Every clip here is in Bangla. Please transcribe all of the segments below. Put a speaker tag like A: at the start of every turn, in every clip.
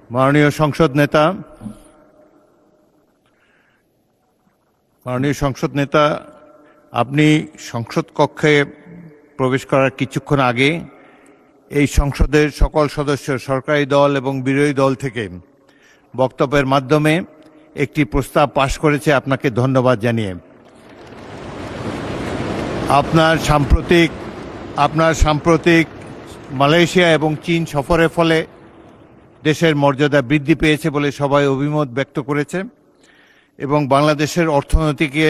A: মাননীয় সংসদ নেতা, আপনি সংসদ কক্ষে প্রবেশ করার কিছুক্ষণ আগে এই সংসদের সকল সদস্য, সরকারি দল এবং বিরোধী দল থেকে বক্তব্যের মাধ্যমে একটি প্রস্তাব পাশ করেছে। আপনাকে ধন্যবাদ জানিয়ে আপনার সাম্প্রতিক মালয়েশিয়া এবং চীন সফরের ফলে দেশের মর্যাদা বৃদ্ধি পেয়েছে বলে সবাই অভিমত ব্যক্ত করেছে এবং বাংলাদেশের অর্থনীতিকে,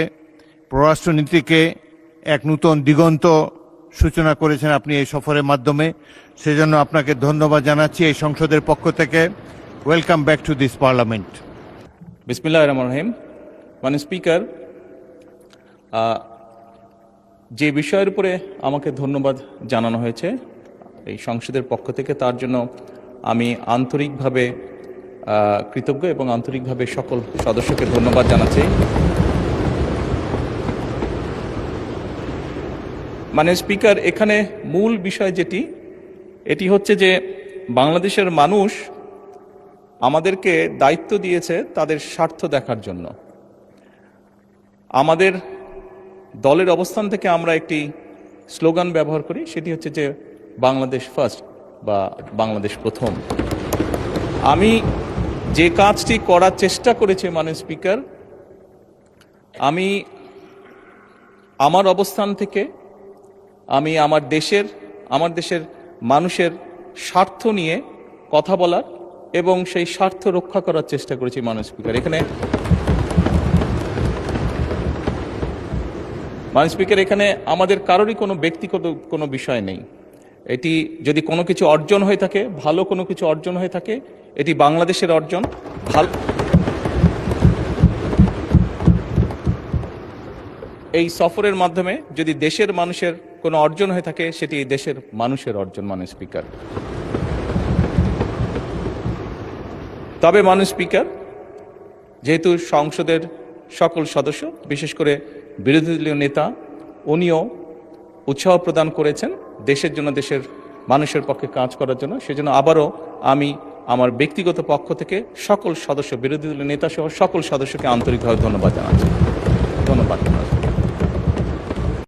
A: পররাষ্ট্রনীতিকে এক নূতন দিগন্ত সূচনা করেছেন আপনি এই সফরের মাধ্যমে। সেজন্য আপনাকে ধন্যবাদ জানাচ্ছি এই সংসদের পক্ষ থেকে। Welcome back to this parliament.
B: বিসমিল্লাহির রহমানির রহিম। মাননীয় স্পিকার, যে বিষয়ের উপরে আমাকে ধন্যবাদ জানানো হয়েছে এই সংসদের পক্ষ থেকে, তার জন্য আমি আন্তরিকভাবে কৃতজ্ঞ এবং আন্তরিকভাবে সকল সদস্যকে ধন্যবাদ জানাচ্ছি। মানে স্পিকার, এখানে মূল বিষয় এটি হচ্ছে যে বাংলাদেশের মানুষ আমাদেরকে দায়িত্ব দিয়েছে তাদের স্বার্থ দেখার জন্য। আমাদের দলের অবস্থান থেকে আমরা একটি স্লোগান ব্যবহার করি, সেটি হচ্ছে যে বাংলাদেশ ফার্স্ট বা বাংলাদেশ প্রথম। আমি যে কাজটি করার চেষ্টা করেছি মাননীয় স্পিকার, আমি আমার অবস্থান থেকে আমি আমার দেশের মানুষের স্বার্থ নিয়ে কথা বলার এবং সেই স্বার্থ রক্ষা করার চেষ্টা করেছি মাননীয় স্পিকার। মাননীয় স্পিকার, এখানে আমাদের কারোরই কোনো ব্যক্তিগত কোনো বিষয় নেই। এটি যদি কোনো কিছু অর্জন হয়ে থাকে, ভালো কোনো কিছু অর্জন হয়ে থাকে, এটি বাংলাদেশের অর্জন। এই সফরের মাধ্যমে যদি দেশের মানুষের কোনো অর্জন হয়ে থাকে, সেটি দেশের মানুষের অর্জন মাননীয় স্পিকার। তবে মাননীয় স্পিকার, যেহেতু সংসদের সকল সদস্য, বিশেষ করে বিরোধী দলীয় নেতা, উনিও উৎসাহ প্রদান করেছেন দেশের জন্য, দেশের মানুষের পক্ষে কাজ করার জন্য, সেজন্য আবারও আমি আমার ব্যক্তিগত পক্ষ থেকে সকল সদস্য, বিরোধী দলীয় নেতা সহ সকল সদস্যকে আন্তরিকভাবে ধন্যবাদ জানাচ্ছি। ধন্যবাদ।